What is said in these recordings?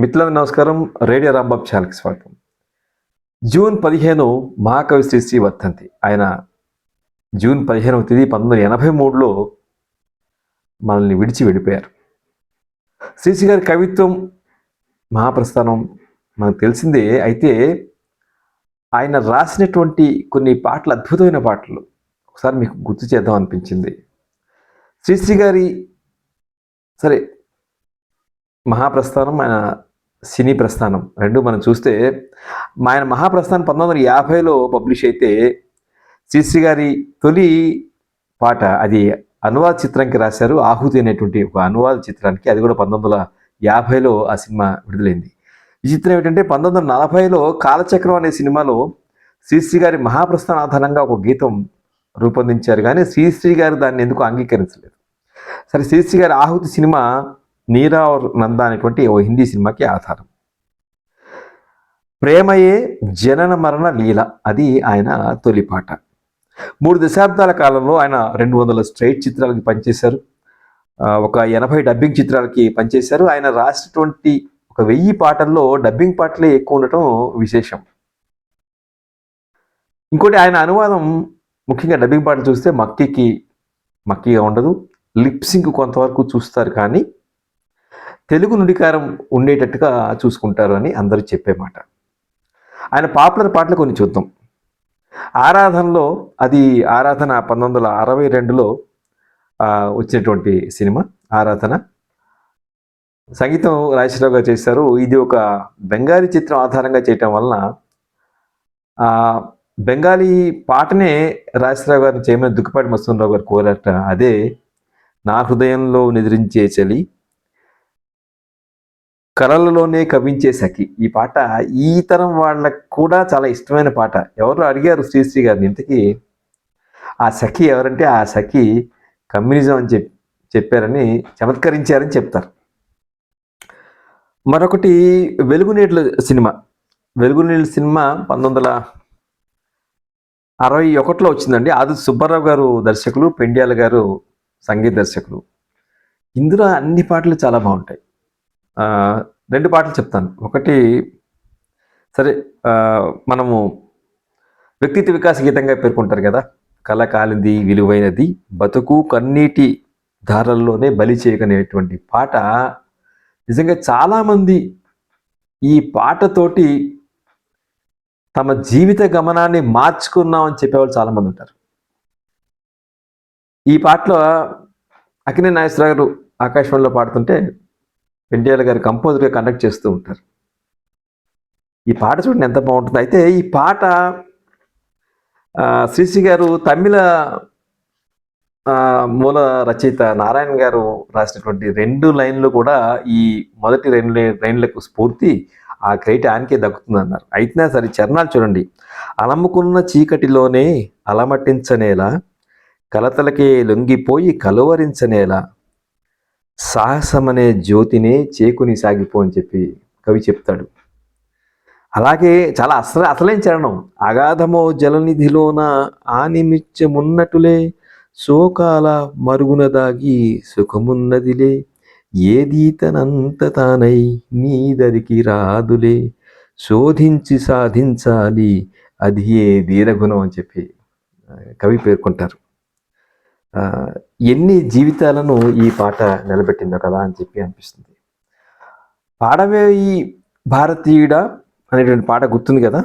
మిత్రులకు నమస్కారం. రేడియో రాంబాబు ఛానల్కి స్వాగతం. జూన్ 15 మహాకవి శ్రీశ్రీ వర్ధంతి. ఆయన జూన్ 15వ తేదీ 1983లో మనల్ని విడిచి వెళ్ళిపోయారు. శ్రీశ్రీ గారి కవిత్వం, మహాప్రస్థానం మనకు తెలిసిందే. అయితే ఆయన రాసినటువంటి కొన్ని పాటలు అద్భుతమైన పాటలు ఒకసారి మీకు గుర్తు చేద్దాం అనిపించింది. శ్రీశ్రీ గారి సరే మహాప్రస్థానం, ఆయన సినీ ప్రస్థానం రెండు మనం చూస్తే, ఆయన మహాప్రస్థానం 1950లో పబ్లిష్ అయితే, శ్రీశ్రీ గారి తొలి పాట అది అనువాద చిత్రానికి రాశారు. ఆహుతి అనేటువంటి ఒక అనువాద చిత్రానికి. అది కూడా 1950లో ఆ సినిమా విడుదలైంది. ఈ చిత్రం ఏంటంటే 1940లో కాలచక్రం అనే సినిమాలో శ్రీశ్రీ గారి మహాప్రస్థానం ఆధారంగా ఒక గీతం రూపొందించారు, కానీ శ్రీశ్రీ గారు దాన్ని ఎందుకు అంగీకరించలేదు. సరే, శ్రీశ్రీ గారి ఆహుతి సినిమా నీరా ఔర్ నందా అనేటువంటి ఓ హిందీ సినిమాకి ఆధారం. ప్రేమయే జనన మరణ లీల, అది ఆయన తొలి పాట. 3 దశాబ్దాల కాలంలో ఆయన 200 స్ట్రైట్ చిత్రాలకి పనిచేశారు, ఒక 80 డబ్బింగ్ చిత్రాలకి పనిచేశారు. ఆయన రాసినటువంటి ఒక 1000 పాటల్లో డబ్బింగ్ పాటలే ఎక్కువ ఉండటం విశేషం. ఇంకోటి, ఆయన అనువాదం ముఖ్యంగా డబ్బింగ్ పాటలు చూస్తే మక్కీగా ఉండదు, లిప్సింగ్ కొంతవరకు చూస్తారు, కానీ తెలుగు నుడికారం ఉండేటట్టుగా చూసుకుంటారు అని అందరూ చెప్పే మాట. ఆయన పాపులర్ పాటలు కొన్ని చూద్దాం. ఆరాధనలో, అది ఆరాధన 1962లో వచ్చినటువంటి సినిమా ఆరాధన. సంగీతం రాజేశ్వరరావు గారు చేశారు. ఇది ఒక బెంగాలీ చిత్రం ఆధారంగా చేయటం వలన బెంగాలీ పాటనే రాజేశ్వరరావు గారిని చేయమని దుక్కిపాటి మస్తూరావు గారు కోరారట. అదే నా హృదయంలో నిద్రించే చలి, కళలలోనే కవించే సఖి. ఈ పాట ఈ తరం వాళ్ళకు కూడా చాలా ఇష్టమైన పాట. ఎవరు అడిగారు శ్రీశ్రీ గారిని, ఇంతకీ ఆ సఖి ఎవరంటే, ఆ సఖి కమ్యూనిజం అని చెప్పారని, చమత్కరించారని చెప్తారు. మరొకటి వెలుగునీళ్ళ సినిమా. వెలుగునీళ్ళ సినిమా 1961లో వచ్చిందండి. ఆది సుబ్బారావు గారు దర్శకులు, పెండ్యాల గారు సంగీత దర్శకులు. ఇందులో అన్ని పాటలు చాలా బాగుంటాయి. 2 పాటలు చెప్తాను. ఒకటి, సరే, మనము వ్యక్తిత్వ వికాస గీతంగా పేర్కొంటారు కదా, కళ కాలింది విలువైనది బతుకు కన్నీటి ధారల్లోనే బలి చేయకనేటువంటి పాట. నిజంగా చాలామంది ఈ పాటతోటి తమ జీవిత గమనాన్ని మార్చుకున్నామని చెప్పేవాళ్ళు చాలామంది ఉంటారు. ఈ పాటలో అక్కినేని నాగేశ్వరరావు గారు ఆకాశవాణిలో పాడుతుంటే పెండ్యాల గారు కంపోజర్గా కండక్ట్ చేస్తూ ఉంటారు. ఈ పాట చూడండి ఎంత బాగుంటుంది. అయితే ఈ పాట శ్రీశ్రీ గారు తమిళ మూల రచయిత నారాయణ గారు రాసినటువంటి 2 లైన్లు కూడా ఈ మొదటి 2 లైన్లకు స్ఫూర్తి, ఆ క్రెడిట్ ఆయనకే దక్కుతుందన్నారు. అయినా సరే చరణాలు చూడండి. అలముకున్న చీకటిలోనే అలమటించనేలా, కలతలకే లొంగిపోయి కలువరించనేలా, సాహసమనే జ్యోతినే చేకుని సాగిపో అని చెప్పి కవి చెప్తాడు. అలాగే చాలా అసలైన చరణం. అగాధమో జలనిధిలోన ఆనిమిత్యమున్నటులే, శోకాల మరుగున దాగి సుఖమున్నదిలే, ఏదీ తనంత తానై నీదరికి రాదులే, శోధించి సాధించాలి అది ఏ ధీరగుణం అని చెప్పి కవి పేర్కొంటారు. ఎన్ని జీవితాలను ఈ పాట నిలబెట్టిందో కదా అని చెప్పి అనిపిస్తుంది. పాడవే ఈ భారతీయుడా అనేటువంటి పాట గుర్తుంది కదా.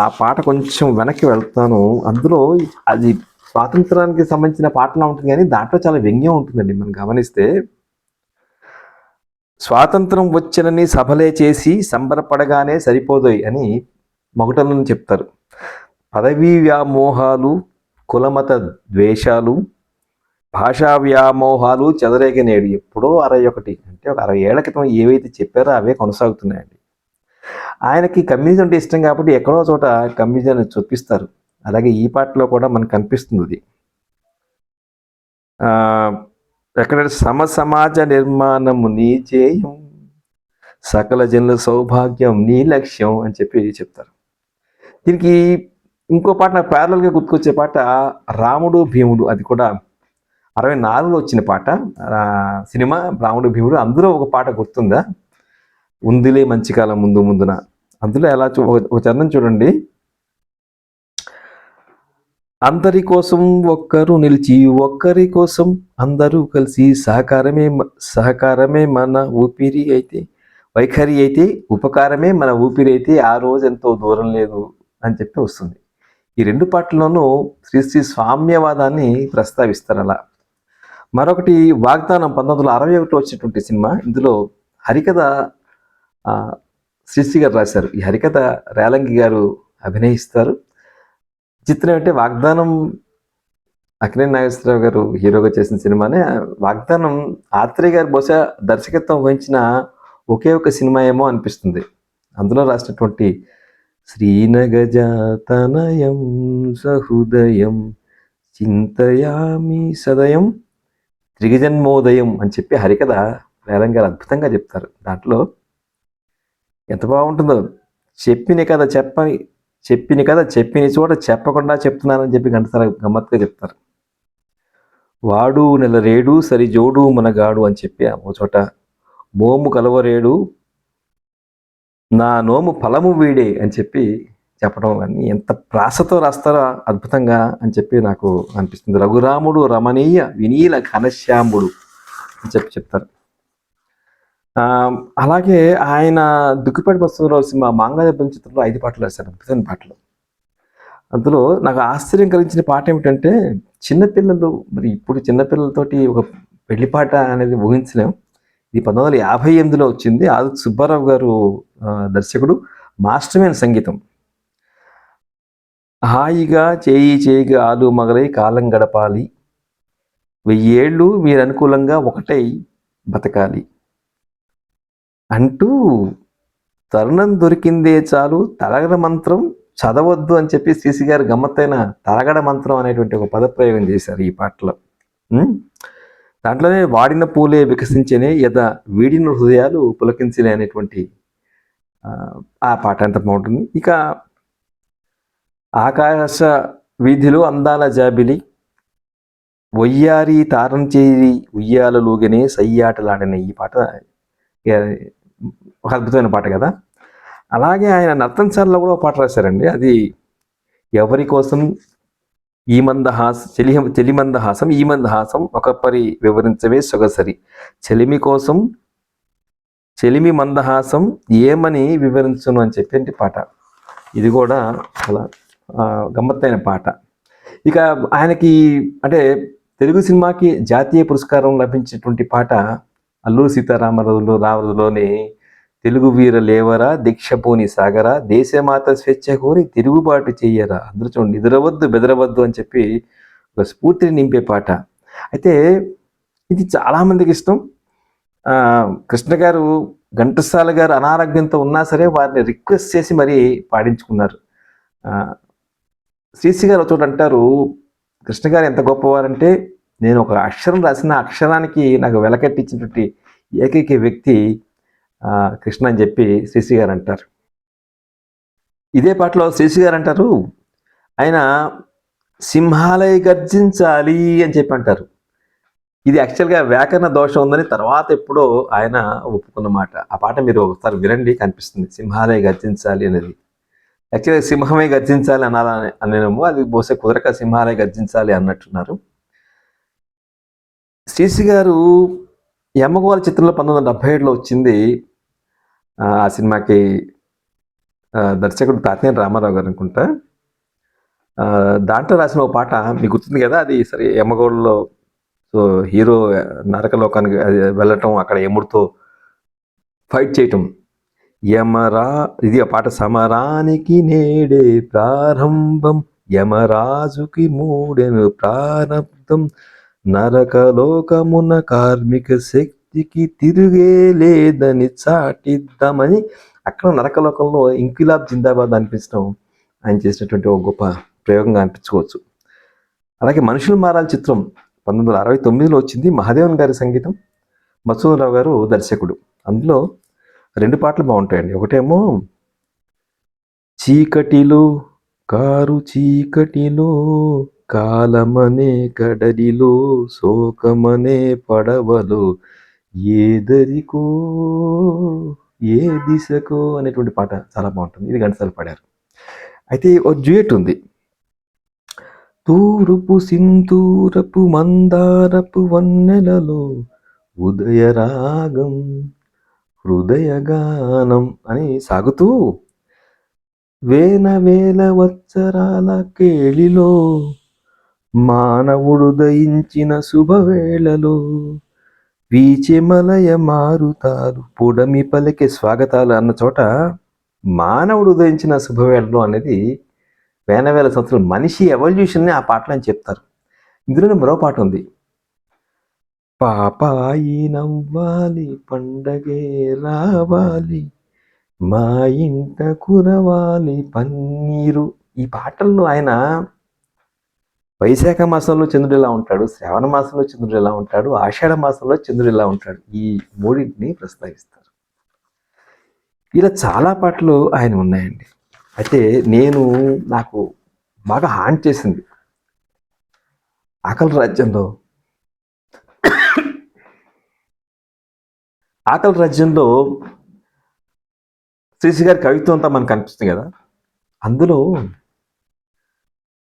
ఆ పాట కొంచెం వెనక్కి వెళ్తాను. అందులో అది స్వాతంత్రానికి సంబంధించిన పాటలా ఉంటుంది, కానీ దాంట్లో చాలా వ్యంగ్యం ఉంటుందండి. మనం గమనిస్తే, స్వాతంత్రం వచ్చనని సభలే చేసి సంబరపడగానే సరిపోదోయ్ అని మొగటలను చెప్తారు. పదవీ వ్యామోహాలు, కులమత ద్వేషాలు, భాషా వ్యామోహాలు చెదరేగనేడు. ఎప్పుడో 61 అంటే ఒక 60 ఏళ్ల క్రితం ఏవైతే చెప్పారో అవే కొనసాగుతున్నాయండి. ఆయనకి కమ్యూనిజం అంటే ఇష్టం కాబట్టి ఎక్కడో చోట కమ్యూనిజాన్ని చొప్పిస్తారు. అలాగే ఈ పాటలో కూడా మనకు కనిపిస్తుంది అది. ఎక్కడ సమాజ నిర్మాణము నీ ధ్యేయం, సకల జనుల సౌభాగ్యం నీ లక్ష్యం అని చెప్పి చెప్తారు. దీనికి ఇంకో పాట నాకు ప్యారలల్గా గుర్తుకొచ్చే పాట రాముడు భీముడు. అది కూడా 64లో వచ్చిన పాట. సినిమా రాముడు భీముడు. అందులో ఒక పాట గుర్తుందా, ఉందిలే మంచి కాలం ముందు ముందున. అందులో ఎలా ఒక చరణం చూడండి. అందరి కోసం ఒక్కరు నిలిచి ఒక్కరి కోసం అందరూ కలిసి సహకారమే మన ఊపిరి అయితే, వైఖరి అయితే, ఉపకారమే మన ఊపిరి అయితే ఆ రోజు ఎంతో దూరం లేదు అని చెప్పి వస్తుంది. ఈ రెండు పాటల్లోనూ శ్రీ స్వామ్యవాదాన్ని ప్రస్తావిస్తారు. అలా మరొకటి వాగ్దానం 1961 వచ్చినటువంటి సినిమా. ఇందులో హరికథ శ్రీశ్రీ గారు రాశారు. ఈ హరికథ రేలంగి గారు అభినయిస్తారు. చిత్రం అంటే వాగ్దానం అక్కినేని నాగేశ్వరరావు గారు హీరోగా చేసిన సినిమానే. వాగ్దానం ఆత్రేయ గారు బహుశా దర్శకత్వం వహించిన ఒకే ఒక సినిమా ఏమో అనిపిస్తుంది. అందులో రాసినటువంటి శ్రీనగజాతనయం సహృదయం చింతయామి సదయం త్రిగజన్మోదయం అని చెప్పి హరికథ రేలంగి గారు అద్భుతంగా చెప్తారు. దాంట్లో ఎంత బాగుంటుందో, చెప్పిన కథ చెప్పిన చోట చెప్పకుండా చెప్తున్నానని చెప్పి గంటసాల గమ్మత్తుగా చెప్తారు. వాడు నెలరేడు సరిజోడు మనగాడు అని చెప్పి ఒక చోట మోము కలవరేడు నా నోము ఫలము వీడే అని చెప్పి చెప్పడం కానీ ఎంత ప్రాసతో రాస్తారో అద్భుతంగా అని చెప్పి నాకు అనిపిస్తుంది. రఘురాముడు రమణీయ వినీల ఘనశ్యాముడు అని చెప్పి చెప్తారు. అలాగే ఆయన దుక్కిపాటి బసవరావు సినిమా మాంగళ్య చిత్రంలో 5 పాటలు రాశారు, అద్భుతమైన పాటలు. అందులో నాకు ఆశ్చర్యం కలిగించిన పాట ఏమిటంటే, చిన్నపిల్లలు, మరి ఇప్పుడు చిన్నపిల్లలతోటి ఒక పెళ్లి పాట అనేది ఊహించలేం. ఇది 1958లో వచ్చింది. ఆది సుబ్బారావు గారు దర్శకుడు, మాస్టర్మైన సంగీతం. హాయిగా చేయిగా ఆలు మగలై కాలం గడపాలి, 1000 ఏళ్ళు మీరు అనుకూలంగా ఒకటై బతకాలి అంటూ తరుణం దొరికిందే చాలు తలగడ మంత్రం చదవద్దు అని చెప్పి శ్రీశ్రీ గారు గమ్మత్తైన తలగడ మంత్రం అనేటువంటి ఒక పదప్రయోగం చేశారు ఈ పాటలో. దాంట్లోనే వాడిన పూలే వికసించనే యదా వీడిన హృదయాలు పులకించలే అనేటువంటి ఆ పాట ఎంత బాగుంటుంది. ఇక ఆకాశ వీధిలో అందాల జాబిలి వయ్యారి తారం చేరి ఉయ్యాలలోగనే సయ్యాటలాడిన ఈ పాట ఒక అద్భుతమైన పాట కదా. అలాగే ఆయన నర్తనశాలలో కూడా ఒక పాట రాశారండి. అది ఎవరి కోసం ఈ మందహాసం ఈ మందహాసం ఒకపరి వివరించవే సొగసరి, చెలిమి మందహాసం ఏమని వివరించను అని చెప్పేంటి పాట. ఇది కూడా చాలా గమ్మత్తైన పాట. ఇక ఆయనకి అంటే తెలుగు సినిమాకి జాతీయ పురస్కారం లభించినటువంటి పాట అల్లూరి సీతారామరాజులోని తెలుగు వీర లేవరా దీక్షపోని సాగరా దేశమాత స్వేచ్ఛ కోరి తిరుగుబాటు చెయ్యరా. అందరూ చూడండి, నిద్రవద్దు బెదరవద్దు అని చెప్పి ఒక స్ఫూర్తిని నింపే పాట. అయితే ఇది చాలామందికి ఇష్టం. కృష్ణ గారు, ఘంటసాల గారు అనారోగ్యంతో ఉన్నా సరే వారిని రిక్వెస్ట్ చేసి మరీ పాడించుకున్నారు. శ్రీశ్రీ గారు చోట అంటారు, కృష్ణ గారు ఎంత గొప్పవారంటే, నేను ఒక అక్షరం రాసిన అక్షరానికి నాకు వెలకట్టించినటువంటి ఏకైక వ్యక్తి కృష్ణ అని చెప్పి శ్రీశ్రీ గారు అంటారు. ఇదే పాటలో శ్రీశ్రీ గారు అంటారు, ఆయన సింహాలయ గర్జించాలి అని చెప్పి అంటారు. ఇది యాక్చువల్గా వ్యాకరణ దోషం ఉందని తర్వాత ఎప్పుడో ఆయన ఒప్పుకున్న మాట. ఆ పాట మీరు ఒకసారి వినండి, కనిపిస్తుంది సింహాలయ గర్జించాలి అనేది. యాక్చువల్గా సింహమే గర్జించాలి అనేమో, అది బహుశా కుదరక సింహాలయ గర్జించాలి అన్నట్టున్నారు. శ్రీశ్రీ గారు యమగోళ చిత్రంలో 1977లో వచ్చింది. ఆ సినిమాకి దర్శకుడు తాతినేని రామారావు గారు అనుకుంటా. దాంట్లో రాసిన ఒక పాట మీకు గుర్తుంది కదా, అది సరే యమగోళలో సో హీరో నరకలోకానికి వెళ్ళటం, అక్కడ యముడితో ఫైట్ చేయటం. ఇది ఆ పాట. సమరానికి నేడే ప్రారంభం, యమరాజుకి మూడెను ప్రారంభం, నరకలోకమున కార్మిక శక్తికి తిరుగే లేదని చాటిద్దామని అక్కడ నరకలోకంలో ఇంకిలాబ్ జిందాబాద్ అనిపించడం ఆయన చేసినటువంటి ఒక గొప్ప ప్రయోగంగా అనిపించుకోవచ్చు. అలాగే మనుషులు మారాలి చిత్రం 1969లో వచ్చింది. మహాదేవన్ గారి సంగీతం, మధుసూదనరావు గారు దర్శకుడు. అందులో 2 పాటలు బాగుంటాయండి. ఒకటేమో చీకటిలో కారు చీకటిలో కాలమనే కడలిలో శోకమనే పడవలో ఏదరికో ఏ దిశకో అనేటువంటి పాట చాలా బాగుంటుంది. ఇది ఘంటసాల పాడారు. అయితే ఒక డ్యూయట్ ఉంది. తూరుపు సింధూరపు మందారపు వన్నెలలో ఉదయరాగం హృదయగానం అని సాగుతూ వేల వేల వత్సరాల కేళిలో మానవుడు దయించిన శుభవేళలో వీచెమలయ మారుతారు పొడమి పలికే స్వాగతాలు అన్న చోట మానవుడు ఉదయించిన శుభవేళలో అనేది వేల వేల సంవత్సరాలు మనిషి ఎవల్యూషన్ని ఆ పాటలో అని చెప్తారు. ఇందులోనే మరో పాట ఉంది. పాపాయి నవ్వాలి పండగే రావాలి మా ఇంట కురవాలి పన్నీరు. ఈ పాటల్లో ఆయన వైశాఖ మాసంలో చంద్రుడు ఎలా ఉంటాడు, శ్రావణ మాసంలో చంద్రుడు ఎలా ఉంటాడు, ఆషాఢ మాసంలో చంద్రుడు ఎలా ఉంటాడు, ఈ మూడింటిని ప్రస్తావిస్తారు. ఇలా చాలా పాటలు ఆయన ఉన్నాయండి. అయితే నాకు బాగా హాంట్ చేసింది ఆకలి రాజ్యంలో శ్రీశ్రీ గారి కవిత్వం అంతా మనకు కనిపిస్తుంది కదా. అందులో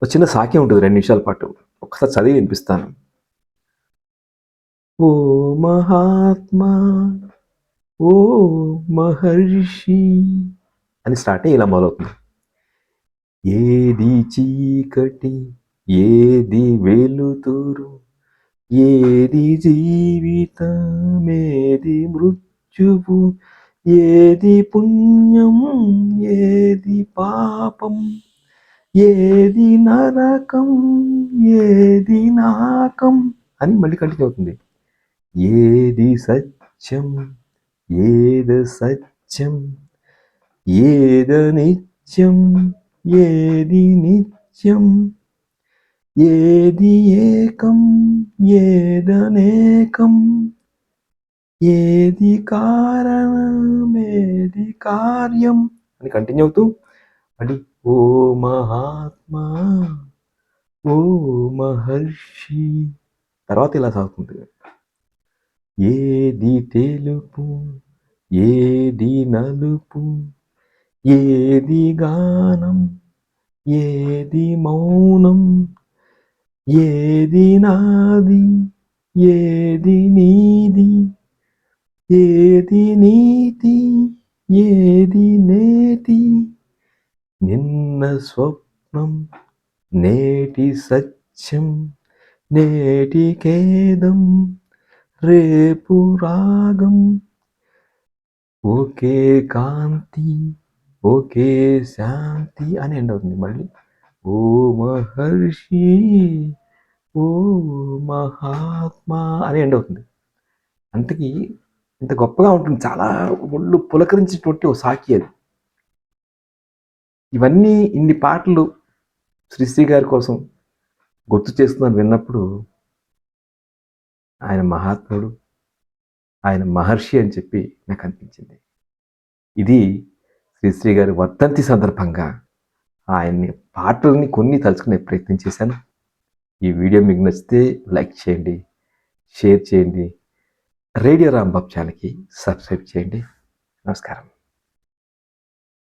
ఒక చిన్న సాక్యం ఉంటుంది 2 నిమిషాల పాటు. ఒకసారి చదివి వినిపిస్తాను. ఓ మహాత్మా ఓ మహర్షి అని స్టార్ట్ అయ్యి ఇలా మొదలవుతుంది. ఏది చీకటి ఏది వెలుతురు ఏది జీవితం ఏది మృత్యువు ఏది పుణ్యం ఏది పాపం ఏది నరకం ఏది నాకం అని మళ్ళీ కంటిన్యూ అవుతుంది. ఏది సత్యం ఏది సత్యం ఏద నిత్యం ఏది నిత్యం ఏది ఏకం ఏదనేకం ఏది కారణం ఏది కార్యం అని కంటిన్యూ అవుతూ మళ్ళీ ఓ మహాత్మా ఓ మహర్షి తర్వాత ఇలా సాగుతుంది. ఏది తెలుపు ఏది నలుపు ఏది గానం ఏది మౌనం ఏది నాది ఏది నీది ఏది నీతి ఏది నేతి నిన్న స్వప్నం నేటి సత్యం నేటి ఖేదం రేపు రాగం ఒకే కాంతి ఒకే శాంతి అని ఎండ్ అవుతుంది. మళ్ళీ ఓ మహర్షి ఓ మహాత్మా అని ఎండ్ అవుతుంది. అంతకీ ఇంత గొప్పగా ఉంటుంది. చాలా ఒళ్ళు పులకరించేటువంటి ఓ సాకి అది. ఇవన్నీ ఇన్ని పాటలు శ్రీశ్రీ గారి కోసం గుర్తు చేస్తున్నాను విన్నప్పుడు ఆయన మహాత్ముడు ఆయన మహర్షి అని చెప్పి నాకు అనిపించింది. ఇది శ్రీశ్రీ గారి వర్ధంతి సందర్భంగా ఆయన్ని పాటల్ని కొన్ని తలుచుకునే ప్రయత్నం చేశాను. ఈ వీడియో మీకు నచ్చితే లైక్ చేయండి, షేర్ చేయండి, రేడియో రాంబాబు ఛానల్కి సబ్స్క్రైబ్ చేయండి. నమస్కారం.